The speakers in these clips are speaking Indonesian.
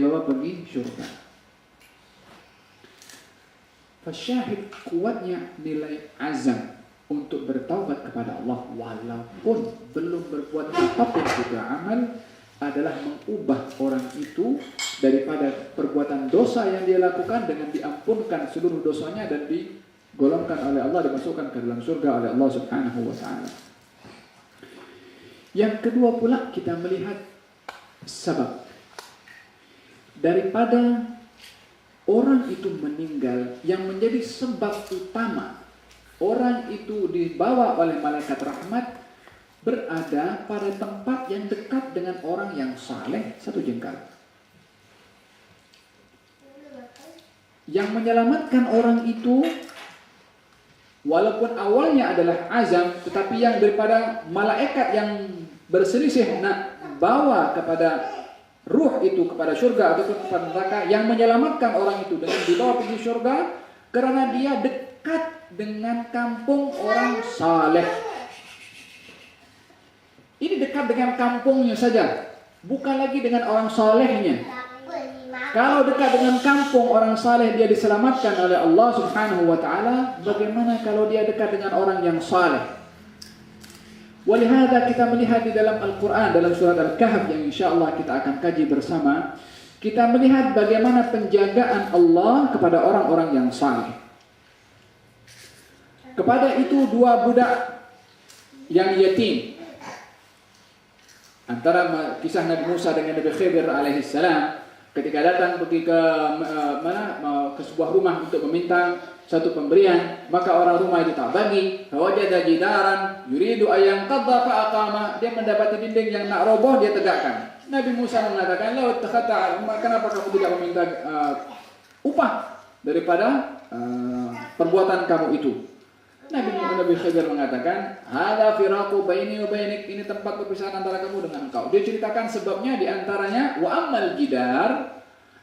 dibawa pergi syurga. Fasyahid kuatnya nilai azam untuk bertaubat kepada Allah walaupun belum berbuat apapun juga amal adalah mengubah orang itu daripada perbuatan dosa yang dia lakukan dengan diampunkan seluruh dosanya dan digolongkan oleh Allah, dimasukkan ke dalam surga oleh Allah Subhanahu wa taala. Yang kedua pula kita melihat sebab daripada orang itu meninggal yang menjadi sebab utama orang itu dibawa oleh malaikat rahmat berada pada tempat yang dekat dengan orang yang saleh satu jengkal. Yang menyelamatkan orang itu walaupun awalnya adalah azam, tetapi yang daripada malaikat yang berselisih nak bawa kepada ruh itu kepada syurga ataupun kepada neraka, yang menyelamatkan orang itu dengan dibawa pergi syurga karena dia dekat dengan kampung orang saleh. Ini dekat dengan kampungnya saja, bukan lagi dengan orang salehnya. Kalau dekat dengan kampung orang saleh dia diselamatkan oleh Allah Subhanahu wa taala, bagaimana kalau dia dekat dengan orang yang saleh? Walihada kita melihat di dalam Al-Quran, dalam surat Al-Kahf yang insyaAllah kita akan kaji bersama, kita melihat bagaimana penjagaan Allah kepada orang-orang yang saleh. Kepada itu dua budak yang yatim, antara kisah Nabi Musa dengan Nabi Khidir alaihissalam, ketika datang pergi ke ke sebuah rumah untuk meminta satu pemberian, maka orang rumah itu tak bagi. Wajada jidaran yuridu ayang qadha fa aqama, dia mendapati dinding yang nak roboh dia tegakkan. Nabi Musa mengatakan, "La takhata, kenapa kamu tidak meminta upah daripada perbuatan kamu itu?" Nabi Khidir mengatakan, "Hadza firaqu baini wa bainik, ini tempat perpisahan antara kamu dengan engkau." Dia ceritakan sebabnya, di antaranya wa ammal jidar,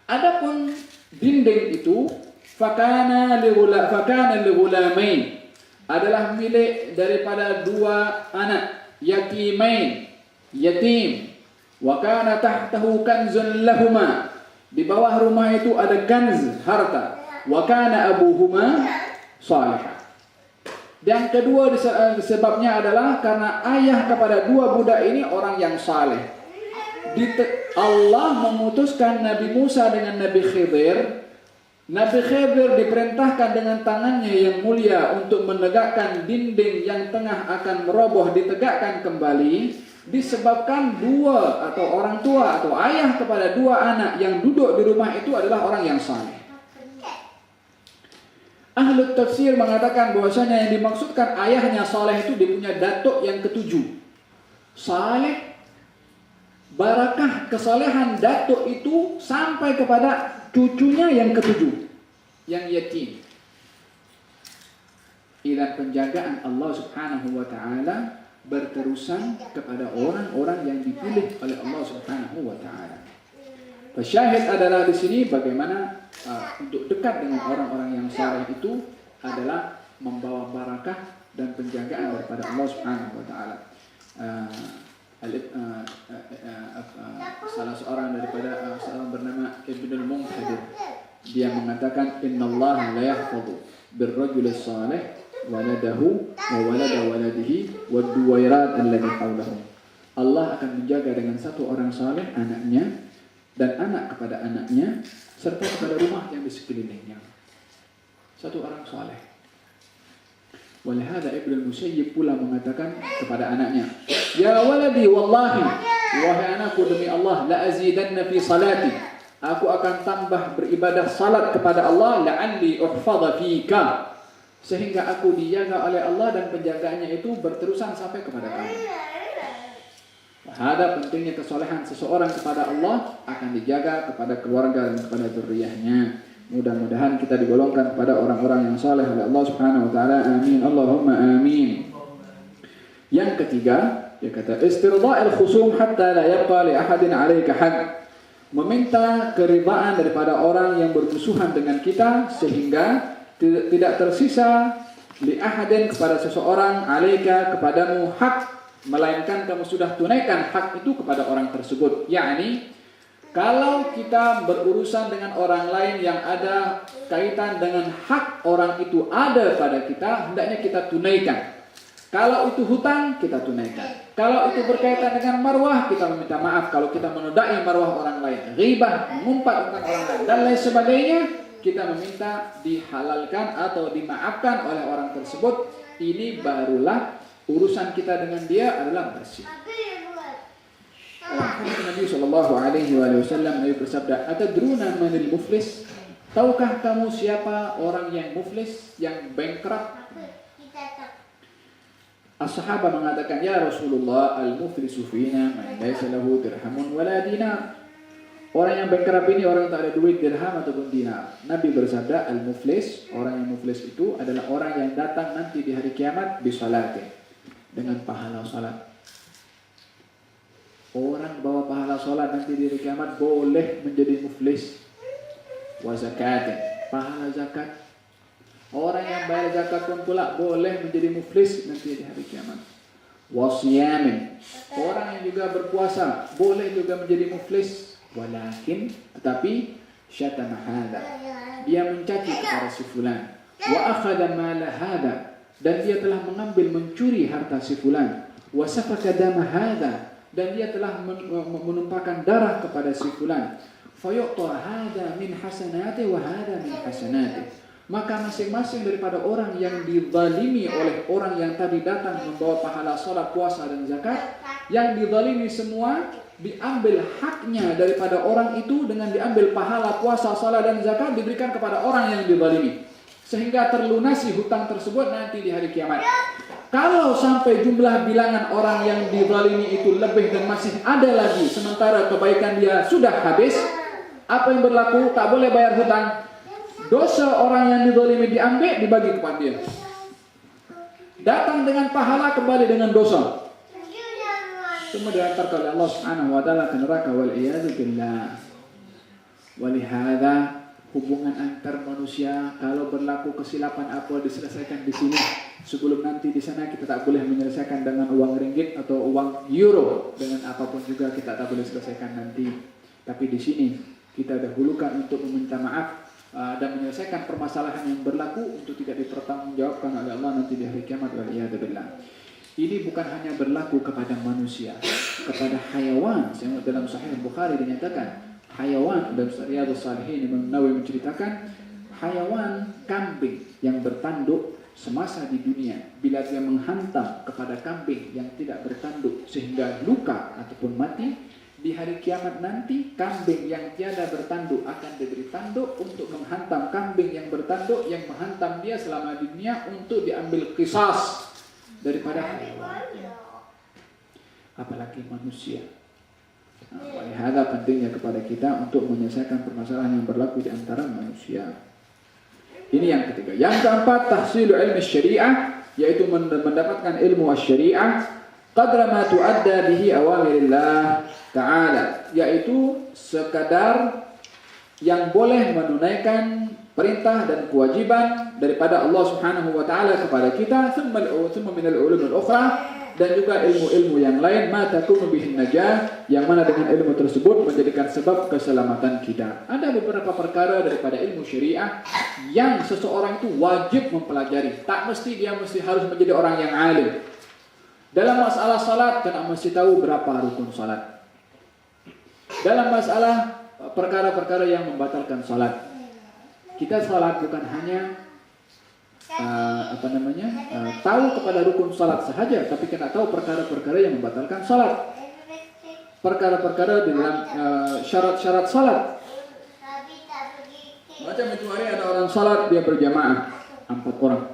adapun dinding itu fakana li ghulamain, adalah milik daripada dua anak yatimain, yatim. Wa kana tahtahu kanzun lahuma, di bawah rumah itu ada kanz, harta. Wa kana abuhuma salihah. Dan kedua sebabnya adalah karena ayah kepada dua budak ini orang yang saleh. Allah memutuskan Nabi Musa dengan Nabi Khidir. Nabi Khidir diperintahkan dengan tangannya yang mulia untuk menegakkan dinding yang tengah akan meroboh, ditegakkan kembali, disebabkan dua atau orang tua atau ayah kepada dua anak yang duduk di rumah itu adalah orang yang saleh. Ahli tafsir mengatakan bahwasanya yang dimaksudkan ayahnya saleh itu dia punya datuk yang ketujuh. Saleh, barakah kesalehan datuk itu sampai kepada cucunya yang ketujuh, yang yatim. Ila penjagaan Allah Subhanahu wa taala berterusan kepada orang-orang yang dipilih oleh Allah Subhanahu wa taala. Syahid adalah di sini bagaimana untuk dekat dengan orang-orang yang saleh itu adalah membawa barakah dan penjagaan daripada Allah Subhanahu wa taala. Salah seorang daripada seorang bernama Ibnul Munkadir, dia mengatakan innallaha la yahfadhu birrajulis salih waladahu wa walada waladihi wad duwairat allati hawlahu. Allah akan menjaga dengan satu orang saleh anaknya dan anak kepada anaknya serta kepada rumah yang di sekelilingnya. Satu orang saleh. Walihada Ibnu Musayyib pula mengatakan kepada anaknya, "Ya waladi wallahi, wahai anakku demi Allah, la azidanna fi salati. Aku akan tambah beribadah salat kepada Allah, la'alli uhfadha fika, sehingga aku dijaga oleh Allah dan penjagaannya itu berterusan sampai kepada kamu." Ada pentingnya kesolehan seseorang kepada Allah akan dijaga kepada keluarga dan kepada zuriyahnya. Mudah-mudahan kita digolongkan kepada orang-orang yang saleh oleh Allah Subhanahu wa taala. Amin. Allahumma amin. Yang ketiga, dia kata istirda'il khusum hatta la yabqa li ahadin 'alaika haq. Meminta keridhaan daripada orang yang bermusuhan dengan kita sehingga tidak tersisa li ahadin kepada seseorang 'alaika kepadamu hak, melainkan kamu sudah tunaikan hak itu kepada orang tersebut. Yakni Kalau kita berurusan dengan orang lain yang ada kaitan dengan hak orang itu ada pada kita, hendaknya kita tunaikan. Kalau itu hutang, kita tunaikan. Kalau itu berkaitan dengan marwah, kita meminta maaf. Kalau kita menodai marwah orang lain, ghibah, mengumpat tentang orang lain, dan lain sebagainya, kita meminta dihalalkan atau dimaafkan oleh orang tersebut. Ini barulah urusan kita dengan dia adalah bersih. Nabi sallallahu alaihi wasallam Nabi bersabda, "Atadruna manil muflis?" Tahukah kamu siapa orang yang muflis, yang bankrupt? As-sahabah mengatakan, "Ya Rasulullah, al-muflisu fina man laysa lahu dirhamun wala dinar." Orang yang bankrupt ini orang yang tak ada duit dirham ataupun dinar. Nabi bersabda, al-muflis, orang yang muflis itu adalah orang yang datang nanti di hari kiamat bisalatin, dengan pahala salat. Orang bawa pahala salat nanti di hari kiamat boleh menjadi muflis. Wa zakatin, pahala zakat. Orang yang bayar zakat pun pula boleh menjadi muflis nanti di hari kiamat. Wa siyamin, orang yang juga berpuasa boleh juga menjadi muflis. Walakin, tetapi syatama hada, dia mencaci kepada si fulan. Wa akhadha mala hada, dan dia telah mengambil mencuri harta si fulan. Wa safaka dama hada, dan dia telah menumpahkan darah kepada si fulan. Fayu'ta hada min hasanati wa hada min hasanati, maka masing-masing daripada orang yang dizalimi oleh orang yang tadi datang membawa pahala salat, puasa dan zakat, yang dizalimi semua diambil haknya daripada orang itu dengan diambil pahala puasa, salat dan zakat diberikan kepada orang yang dizalimi, sehingga terlunasi hutang tersebut nanti di hari kiamat. Kalau sampai jumlah bilangan orang yang dizalimi itu lebih dan masih ada lagi, sementara kebaikan dia sudah habis, apa yang berlaku? Tak boleh bayar hutang. Dosa orang yang dizalimi diambil, dibagi kepada dia. Datang dengan pahala, kembali dengan dosa. Semua diantarkan oleh Allah Subhanahu wa taala ke neraka, wal iyadu billah. Walihada, hubungan antar manusia kalau berlaku kesilapan apa diselesaikan di sini. Sebelum nanti di sana kita tak boleh menyelesaikan dengan uang ringgit atau uang euro, dengan apapun juga kita tak boleh selesaikan nanti. Tapi di sini kita dahulukan untuk meminta maaf dan menyelesaikan permasalahan yang berlaku untuk tidak dipertanggungjawabkan oleh Allah nanti di hari kiamat. Waliyadzubillah. Ini bukan hanya berlaku kepada manusia, kepada hayawan. Dalam Sahih Bukhari dinyatakan, hayawan, dalam Riyadhus Shalihin Imam Nawawi menceritakan, hayawan kambing yang bertanduk semasa di dunia, bila dia menghantam kepada kambing yang tidak bertanduk sehingga luka ataupun mati, di hari kiamat nanti kambing yang tiada bertanduk akan diberi tanduk untuk menghantam kambing yang bertanduk yang menghantam dia selama di dunia, untuk diambil qisas daripada hayawan, apalagi manusia. Walihada pentingnya kepada kita untuk menyelesaikan permasalahan yang berlaku di antara manusia. Ini yang ketiga. Yang keempat, tahsilu ilmu syariah, yaitu mendapatkan ilmu syariah qadra ma tuadda bihi awamirillah ta'ala, yaitu sekadar yang boleh menunaikan perintah dan kewajiban daripada Allah Subhanahu wa taala kepada kita, thumma min al-ulum al-ukhra, dan juga ilmu-ilmu yang lain, ma takunu bihin najah, yang mana dengan ilmu tersebut menjadikan sebab keselamatan kita. Ada beberapa perkara daripada ilmu syariah yang seseorang itu wajib mempelajari. Tak mesti dia harus menjadi orang yang alim. Dalam masalah salat, kita mesti tahu berapa rukun salat. Dalam masalah perkara-perkara yang membatalkan salat, kita salat bukan hanya tahu kepada rukun salat sahaja, tapi kita tahu perkara-perkara yang membatalkan salat, perkara-perkara di dalam syarat-syarat salat. Macam itu hari ada orang salat, dia berjamaah 4 orang,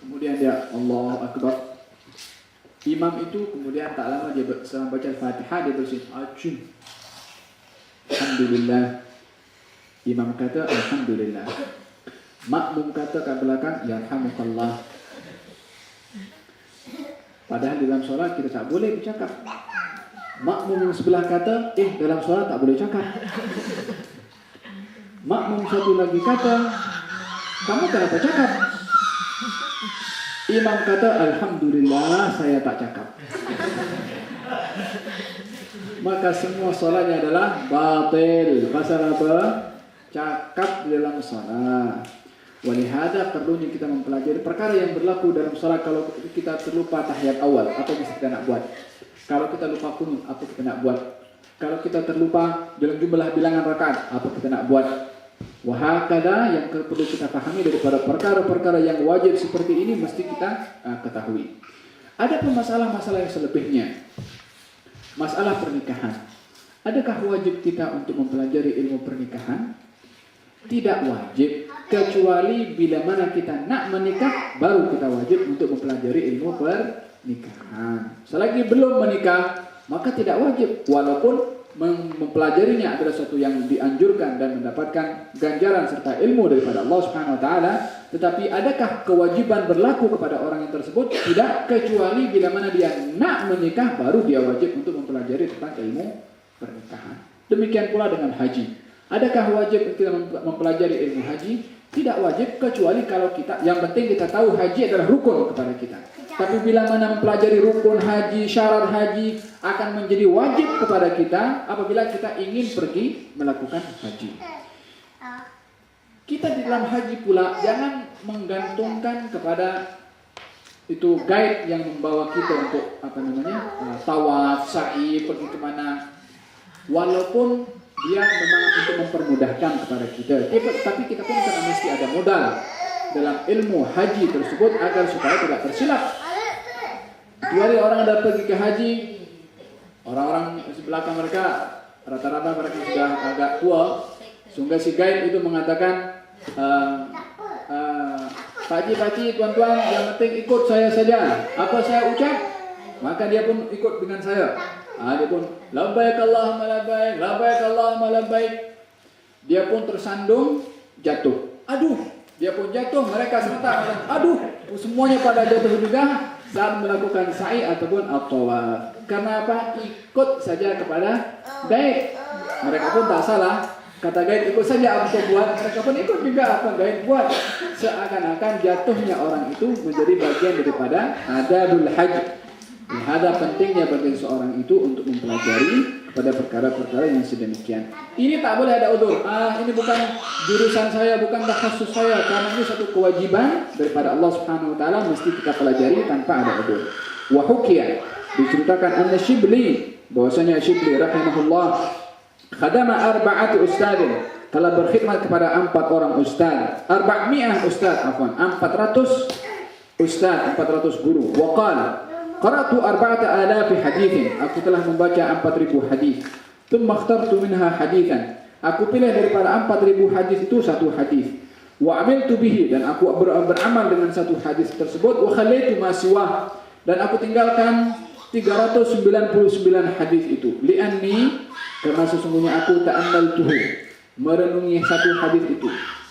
kemudian dia Allahu Akbar. Imam itu kemudian tak lama dia setelah baca Al-Fatihah dia bersin, Alhamdulillah. Imam kata Alhamdulillah. Makmum kata kat belakang, yarhamukallah. Padahal dalam solat kita tak boleh bercakap. Makmum yang sebelah kata, dalam solat tak boleh cakap. Makmum satu lagi kata, kamu kenapa cakap? Imam kata, Alhamdulillah saya tak cakap. maka semua salatnya adalah batil. Pasal apa? Cakap di dalam salat. Walihada perlunya kita mempelajari perkara yang berlaku dalam salat. Kalau kita terlupa tahiyat awal, apa yang kita nak buat? Kalau kita lupa kunut, apa kita nak buat? Kalau kita terlupa dalam jumlah bilangan rakaat, apa kita nak buat? Wahakada yang perlu kita pahami daripada perkara-perkara yang wajib seperti ini mesti kita ketahui. Ada pun masalah-masalah yang selebihnya. Masalah pernikahan. Adakah wajib kita untuk mempelajari ilmu pernikahan? Tidak wajib, kecuali bila mana kita nak menikah, baru kita wajib untuk mempelajari ilmu pernikahan. Selagi belum menikah, maka tidak wajib, walaupun mempelajarinya adalah sesuatu yang dianjurkan dan mendapatkan ganjaran serta ilmu daripada Allah Subhanahu wa taala. Tetapi adakah kewajiban berlaku kepada orang yang tersebut? Tidak, kecuali bila mana dia nak menikah, baru dia wajib untuk mempelajari tentang ilmu pernikahan. Demikian pula dengan haji. Adakah wajib kita mempelajari ilmu haji? Tidak wajib, kecuali kalau kita, yang penting kita tahu haji adalah rukun kepada kita. Tapi bila mana mempelajari rukun haji, syarat haji akan menjadi wajib kepada kita apabila kita ingin pergi melakukan haji. Kita di dalam haji pula jangan menggantungkan kepada itu guide yang membawa kita untuk tawaf, sa'i, pergi kemana. Walaupun dia memang untuk mempermudahkan kepada kita, tapi kita pun karena mesti ada modal dalam ilmu haji tersebut agar supaya tidak tersilap. Kecuali orang ada pergi ke haji, orang-orang di belakang mereka rata-rata mereka sudah agak tua, sehingga si guide itu mengatakan, Pakcik, tuan-tuan, yang penting ikut saya saja. Apa saya ucap, maka dia pun ikut dengan saya. Dia pun labbaik Allahumma labbaik, labbaik Allahumma labbaik. Dia pun tersandung, jatuh. Aduh, dia pun jatuh, mereka serentak. Aduh, semuanya pada jatuh juga saat melakukan sa'i ataupun at-tawaf. Karena apa? Ikut saja kepada guide. Mereka pun tak salah. Kata guide ikut saja apa yang buat, mereka pun ikut juga apa guide buat. Seakan-akan jatuhnya orang itu menjadi bagian daripada adabul haji. Ada pentingnya bagi seorang itu untuk mempelajari pada perkara-perkara yang sedemikian. Ini tak boleh ada udzur. Ini bukan jurusan saya, bukan khusus saya. Karena ini satu kewajiban daripada Allah Subhanahu wa taala mesti kita pelajari tanpa ada udzur. Wa hukiya, diceritakan anna Shibli, bahwasanya Shibli rahimahullah khadama arba'ati ustadin, telah berkhidmat kepada 4 orang ustaz. 400 ustaz, 400 ustaz, 400 guru. Wa qala qara'tu 4,000 hadithin, aku telah membaca 4,000 hadis. Thumma ikhtartu minha hadithan, aku pilih daripada 4,000 hadis itu satu hadis. Wa amiltu bihi, dan aku beramal dengan satu hadis tersebut. Wa khallaitu ma siwah, dan aku tinggalkan 399 hadis itu. Li'anni, karena sesungguhnya aku ta'ammaltuhu, merenungi satu hadis itu.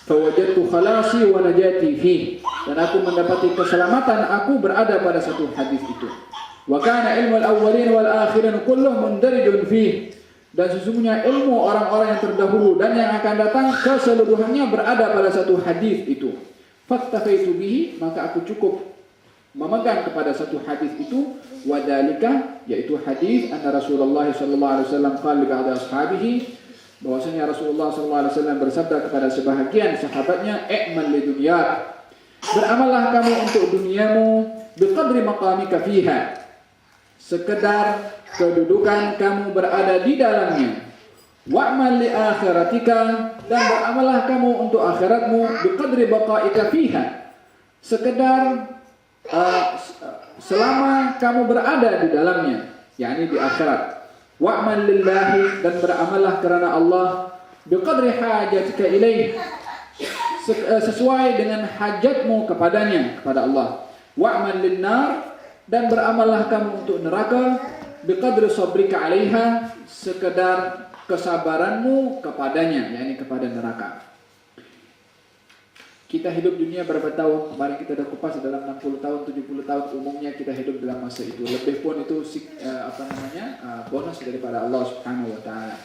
Fawajadtu khalasi wa najati fi, dan aku mendapati keselamatan aku berada pada satu hadis itu. Wa kana ilmu al-awwalin wal akhirin kulluh mundarijun fi, dan sesungguhnya ilmu orang-orang yang terdahulu dan yang akan datang keseluruhannya berada pada satu hadis itu. Faktafaitu bihi, maka aku cukup memegang kepada satu hadis itu. Wadalika, yaitu hadis anna Rasulullah sallallahu alaihi wasallam qala li ba'd ashabihi, bahwasanya Rasulullah SAW bersabda kepada sebahagian sahabatnya, "I'mal li dunyak", beramallah kamu untuk duniamu, biqadri maqamika fiha, sekedar kedudukan kamu berada di dalamnya. Wa'mal li akhiratika, dan beramallah kamu untuk akhiratmu, biqadri baqaika fiha, sekedar selama kamu berada di dalamnya, yakni di akhirat. Wa'mal lillahi, dan beramallah kerana Allah, biqadri hajatika ilaih, sesuai dengan hajatmu kepadanya, kepada Allah. Wa'mal linnar, dan beramallah kamu untuk neraka, biqadri sabrika alaiha, sekedar kesabaranmu kepadanya, yakni kepada neraka. Kita hidup dunia berapa tahun? Kemarin kita dah kupas dalam 60 tahun, 70 tahun umumnya kita hidup dalam masa itu. Lebih pun itu bonus daripada Allah Subhanahu wa taala.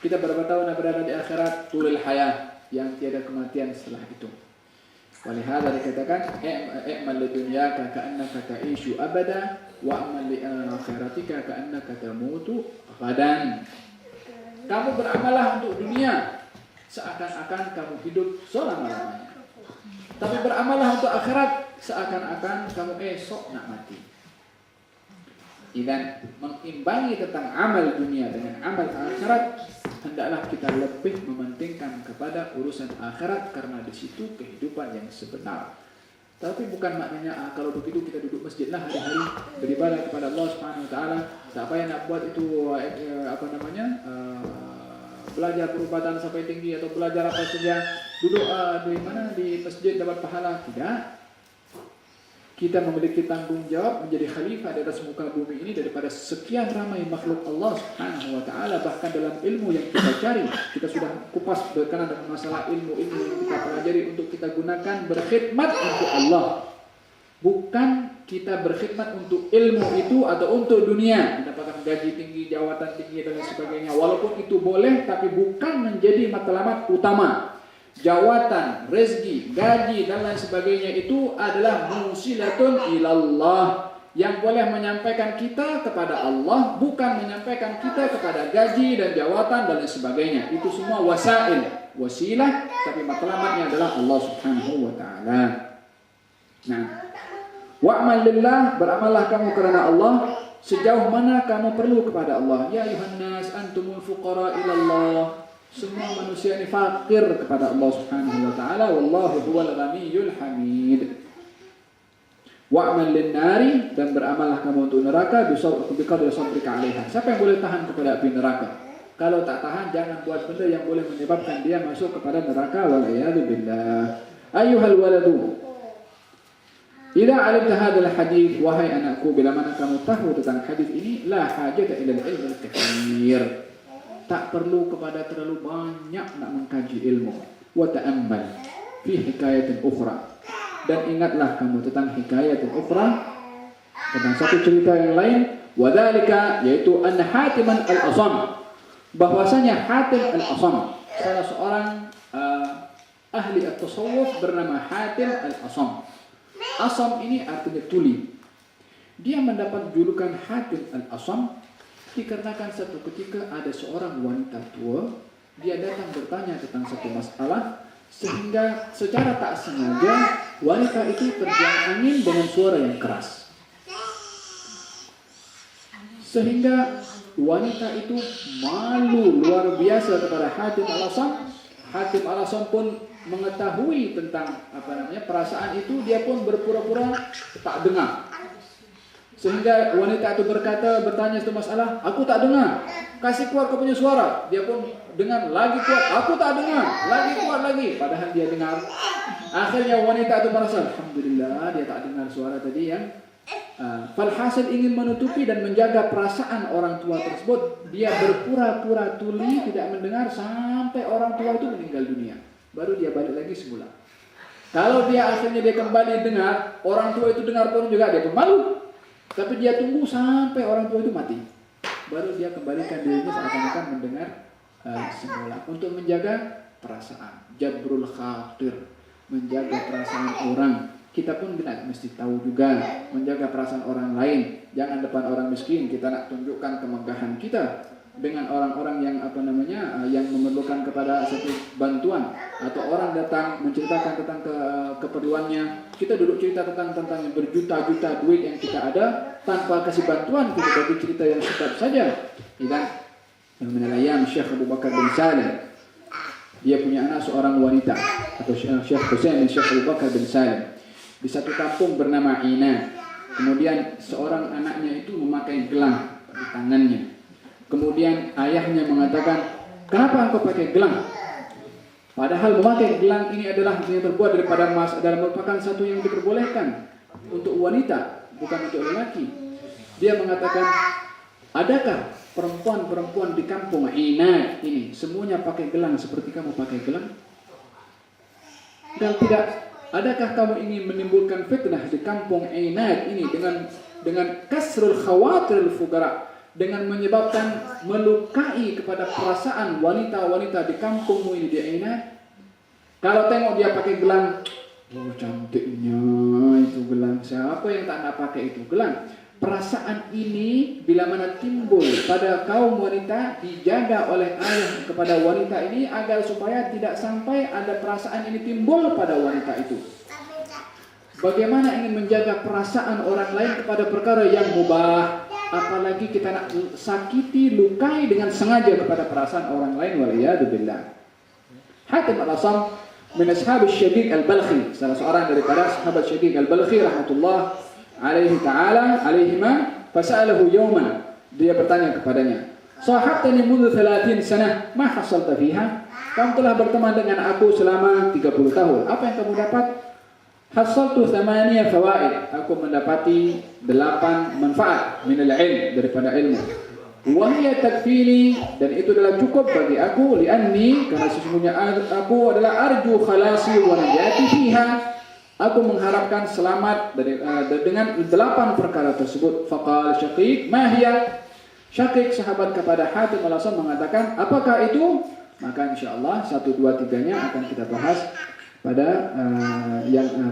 Kita berapa tahun berada di akhirat? Tulul hayah, yang tiada kematian setelah itu. Walihada dikatakan, i'mal lidunyaka ka'annaka ta'ishu abada wa amal li akhiratika ka'annaka tamutu badan. Kamu beramallah untuk dunia seakan-akan kamu hidup selama-lamanya. Tapi beramallah untuk akhirat seakan-akan kamu esok nak mati. Dan mengimbangi tentang amal dunia dengan amal akhirat, hendaklah kita lebih mementingkan kepada urusan akhirat karena di situ kehidupan yang sebenar. Tapi bukan maknanya kalau begitu kita duduk masjidlah hari-hari beribadah kepada Allah Subhanahu wa taala, tak payah nak buat itu belajar perubatan sampai tinggi atau belajar apa saja, duduk di masjid dapat pahala. Tidak. Kita memiliki tanggung jawab menjadi khalifah di atas muka bumi ini daripada sekian ramai makhluk Allah Subhanahu wa taala. Bahkan dalam ilmu yang kita cari, kita sudah kupas berkenaan dengan masalah ilmu-ilmu yang kita pelajari untuk kita gunakan berkhidmat untuk Allah. Bukan kita berkhidmat untuk ilmu itu atau untuk dunia, mendapatkan gaji tinggi, jawatan tinggi dan lain sebagainya. Walaupun itu boleh, tapi bukan menjadi matlamat utama. Jawatan, rezeki, gaji dan lain sebagainya itu adalah musilatun ilallah, yang boleh menyampaikan kita kepada Allah, bukan menyampaikan kita kepada gaji dan jawatan dan lain sebagainya. Itu semua wasail, wasilah, tapi matlamatnya adalah Allah Subhanahu wa taala. Nah, wa'mal lillah, beramallah kamu karena Allah. Sejauh mana kamu perlu kepada Allah? Ya ayuhan nas antumul fuqara ilallah. Semua manusia ini fakir kepada Allah Subhanahu wa taala. Wallahu huwal ghaniyyul hamid. Wa'mal lin-nari, dan beramallah kamu untuk neraka biqadri sabrika 'alaiha. Siapa yang boleh tahan kepada api neraka? Kalau tak tahan, jangan buat benda yang boleh menyebabkan dia masuk kepada neraka. Wal a'yadu billah. Ayyuhal waladu, idza 'alimta hadzal hadits, wahai anakku, bila mana kamu tahu tentang hadis ini, la hajata ila al-ilm al-katsir. Tak perlu kepada terlalu banyak nak mengkaji ilmu. Wa ta'ammal fi hikayatin ukhra, dan ingatlah kamu tentang hikayatin ukhra, tentang satu cerita yang lain. Wa dzalika, yaitu an Hatiman al-Asam, bahwasanya Hatim al-Asam salah seorang ahli at-tasawuf bernama Hatim al-Asam. Asam ini artinya tuli. Dia mendapat julukan Hatim al-Asam dikarenakan satu ketika ada seorang wanita tua, dia datang bertanya tentang satu masalah, sehingga secara tak sengaja wanita itu terjang angin dengan suara yang keras, sehingga wanita itu malu luar biasa kepada Hatim al-Asam. Hatim al-Asam pun mengetahui tentang perasaan itu, dia pun berpura-pura tak dengar. Sehingga wanita itu bertanya satu masalah, aku tak dengar, kasih kuat kau punya suara. Dia pun dengar lagi kuat, aku tak dengar, lagi kuat lagi, padahal dia dengar. Akhirnya wanita itu merasa, alhamdulillah dia tak dengar suara tadi yang falhasil ingin menutupi dan menjaga perasaan orang tua tersebut. Dia berpura-pura tuli tidak mendengar sampai orang tua itu meninggal dunia, baru dia balik lagi semula. Kalau dia akhirnya dia kembali dengar, orang tua itu dengar pun juga dia pun malu. Tapi dia tunggu sampai orang tua itu mati, baru dia kembalikan dirinya seakan-akan mendengar semula, untuk menjaga perasaan. Jabrul khatir, menjaga perasaan orang. Kita pun tidak mesti tahu juga menjaga perasaan orang lain. Jangan depan orang miskin kita nak tunjukkan kemegahan kita dengan orang-orang yang yang memerlukan kepada satu bantuan, atau orang datang menceritakan tentang keperluannya, kita duduk cerita tentang berjuta-juta duit yang kita ada tanpa kasih bantuan, kita bagi cerita yang sedap saja. Dan yang Syekh Abu Bakar bin Salim, dia punya anak seorang wanita, atau Syekh Husain bin Syekh Abu Bakar bin Salim, di satu kampung bernama Ina. Kemudian seorang anaknya itu memakai gelang di tangannya. Kemudian ayahnya mengatakan, kenapa engkau pakai gelang? Padahal memakai gelang ini adalah yang terbuat daripada emas, adalah merupakan satu yang diperbolehkan untuk wanita, bukan untuk lelaki. Dia mengatakan, adakah perempuan-perempuan di kampung Ina ini semuanya pakai gelang seperti kamu pakai gelang? Dan tidak, adakah kamu ingin menimbulkan fitnah di kampung Ina ini dengan kasrul khawatiril fuqara, dengan menyebabkan melukai kepada perasaan wanita-wanita di kampungmu ini di Aina? Kalau tengok dia pakai gelang, oh cantiknya itu gelang, siapa yang tak nak pakai itu gelang? perasaan ini bila mana timbul pada kaum wanita dijaga oleh ayah kepada wanita ini agar supaya tidak sampai ada perasaan ini timbul pada wanita itu. Bagaimana ingin menjaga perasaan orang lain kepada perkara yang mubah, apalagi kita nak sakiti, lukai dengan sengaja kepada perasaan orang lain, waliyadu billah. Hatim al-Asam min ashab Syaqiq al-Balkhi, salah seorang daripada sahabat Syaqiq al-Balkhi rahmatullah alaihi ta'ala alaihima, fasa'alahu yawman, dia bertanya kepadanya, sahabtani mundu 30 sanah, ma hasalta fiha? Kamu telah berteman dengan aku selama 30 tahun, apa yang kamu dapat? Hasaltu 8 fawaid, aku mendapati 8 manfaat minal ilm, daripada ilmu. Wahia takfini, dan itu adalah cukup bagi aku, lianni, karena sesungguhnya aku adalah arju khalasi wa najati fiha, aku mengharapkan selamat dengan 8 perkara tersebut. Faqal Syaqiq, ma hiya? Syaqiq sahabat kepada Hatim al-Asam mengatakan, apakah itu? Maka insyaallah 1, 2, 3-nya akan kita bahas pada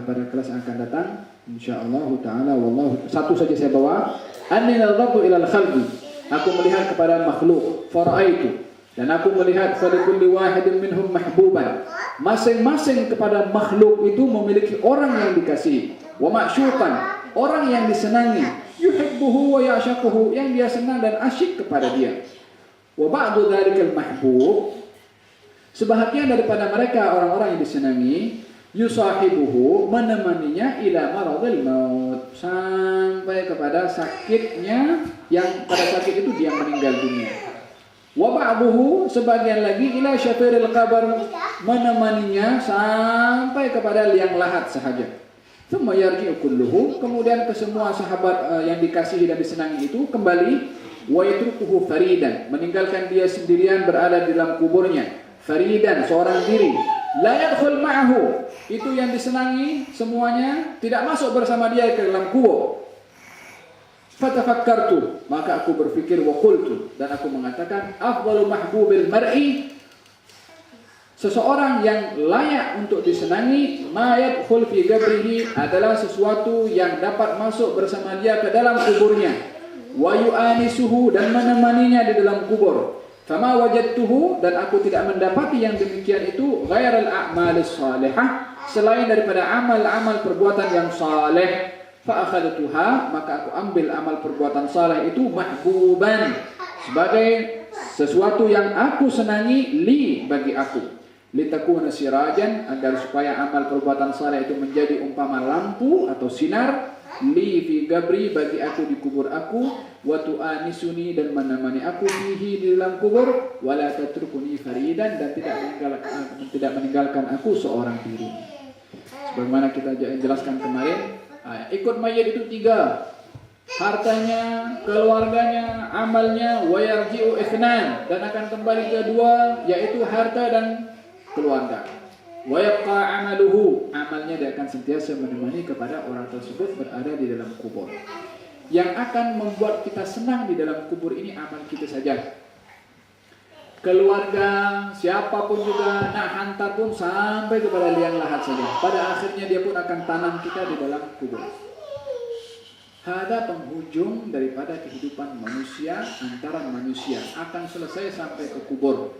pada kelas yang akan datang insyaallah taala. Wallahu, satu saja saya bawa. Anni nadhatu ila al-khalqi, aku melihat kepada makhluk, faraitu, dan aku melihat falikulli wahidin minhum mahbuban, masing-masing kepada makhluk itu memiliki orang yang dikasihi, wa ma'syuqan, orang yang disenangi, yuhibbuhu wa ya'shaquhu, yang dia senang dan asyik kepada dia. Wa ba'du dzalikal mahbub, sebahagian daripada mereka orang-orang yang disenangi, yusahibuhu, menemaninya ila maradil maut, sampai kepada sakitnya, yang pada sakit itu dia meninggal dunia. Wa ba'duhu, sebagian lagi, ila syafiril qabr, menemaninya sampai kepada liang lahat sahaja. Thumma yarji'u kulluhu, kemudian ke semua sahabat yang dikasihi dan disenangi itu kembali, wa yatrukuhu faridan, meninggalkan dia sendirian berada di dalam kuburnya. Faridan, seorang diri. La yadkhul ma'ahu, itu yang disenangi semuanya tidak masuk bersama dia ke dalam kubur. Fatafakkartu, maka aku berfikir, wa qultu, dan aku mengatakan, afdalu mahbubil mar'i, seseorang yang layak untuk disenangi, ma yadkhul fi qabrihi, adalah sesuatu yang dapat masuk bersama dia ke dalam kuburnya, wa yu'anisuhu, dan menemaninya di dalam kubur. Fama wajadtuhu, dan aku tidak mendapati yang demikian itu, ghairal a'malis salihah, selain daripada amal-amal perbuatan yang saleh. Fa akhadtuha, maka aku ambil amal perbuatan saleh itu mahbuban, sebagai sesuatu yang aku senangi, li, bagi aku, litakuna sirajan, agar supaya amal perbuatan saleh itu menjadi umpama lampu atau sinar, li fi gabri, bagi aku di kubur aku, wa tu'anisuni, dan menemani aku fihi, di dalam kubur, wala tatrukuni faridan, dan tidak meninggalkan aku seorang diri. Sebagaimana kita jelaskan kemarin, ikut mayit itu 3, hartanya, keluarganya, amalnya, wa yarji'u ithnan, dan akan kembali ke 2, yaitu harta dan keluarga. Wa yabqa amaluhu, amalnya dia akan sentiasa menemani kepada orang tersebut berada di dalam kubur. Yang akan membuat kita senang di dalam kubur ini amal kita saja. Keluarga, siapapun juga nak hantar pun sampai kepada liang lahat saja. Pada akhirnya dia pun akan tanam kita di dalam kubur. Ada penghujung daripada kehidupan manusia, antara manusia akan selesai sampai ke kubur.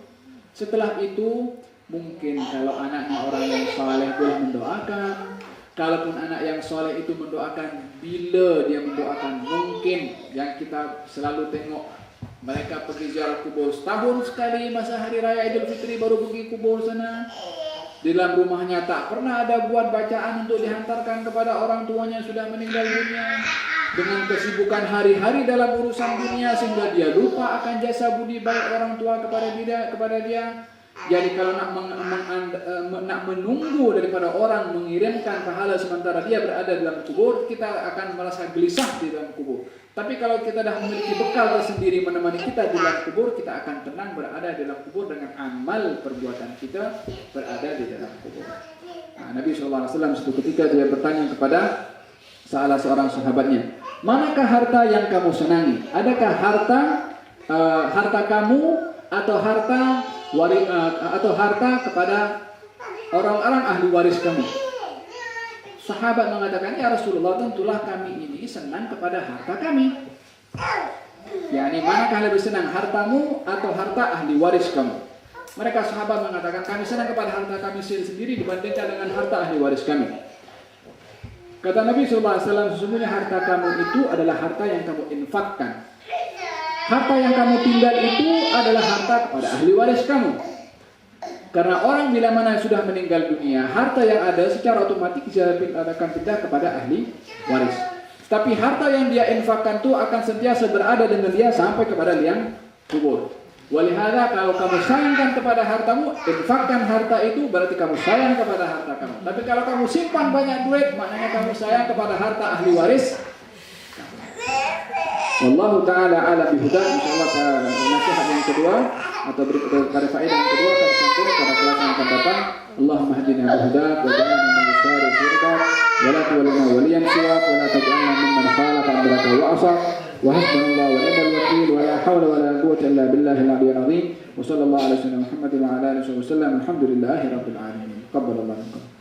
Setelah itu mungkin kalau anaknya orang yang saleh boleh mendoakan. Kalaupun anak yang saleh itu mendoakan, bila dia mendoakan, mungkin yang kita selalu tengok, mereka pergi ziarah kubur setahun sekali, masa hari raya Idul Fitri baru pergi kubur sana. Di dalam rumahnya tak pernah ada buat bacaan untuk dihantarkan kepada orang tuanya sudah meninggal dunia. Dengan kesibukan hari-hari dalam urusan dunia, sehingga dia lupa akan jasa budi baik orang tua kepada dia. Jadi kalau nak menunggu daripada orang mengirimkan pahala sementara dia berada dalam kubur, kita akan merasa gelisah di dalam kubur. Tapi kalau kita dah memiliki bekal tersendiri menemani kita di dalam kubur, kita akan tenang berada di dalam kubur dengan amal perbuatan kita berada di dalam kubur. Nabi SAW suatu ketika dia bertanya kepada salah seorang sahabatnya, manakah harta yang kamu senangi? Adakah harta kamu atau harta kepada orang-orang ahli waris kamu? sahabat mengatakan, ya Rasulullah, tentulah kami ini senang kepada harta kami. Yani manakah lebih senang, hartamu atau harta ahli waris kamu? Mereka sahabat mengatakan, kami senang kepada harta kami sendiri dibandingkan dengan harta ahli waris kami. Kata Nabi SAW, sesungguhnya harta kamu itu adalah harta yang kamu infakkan. Harta yang kamu tinggal itu adalah harta kepada ahli waris kamu. Karena orang bila mana sudah meninggal dunia, harta yang ada secara otomatis akan pindah kepada ahli waris. Tapi harta yang dia infakkan itu akan sentiasa berada dengan dia sampai kepada liang kubur. Walihada, kalau kamu sayangkan kepada hartamu, infakkan harta itu berarti kamu sayang kepada harta kamu. Tapi kalau kamu simpan banyak duit, maknanya kamu sayang kepada harta ahli waris. Wallahu ta'ala ala bihuda. InsyaAllah nasihat yang kedua atau pada faedah yang kedua akan disambung pada kelas yang akan datang. Allahumma hadina bihuda wa ja'alna min yusari firqa wa la tuwallina waliyan siwak wa la taj'alna mimman khalaqa amraka wa asaq wa hasbunallahu wa ni'mal wakil wa la hawla wa la quwwata illa billahi al-'aliyyil 'azim wa sallallahu ala sayyidina Muhammadin wa ala alihi wa sallam. Alhamdulillahi rabbil alamin. Qabbalallahu minkum.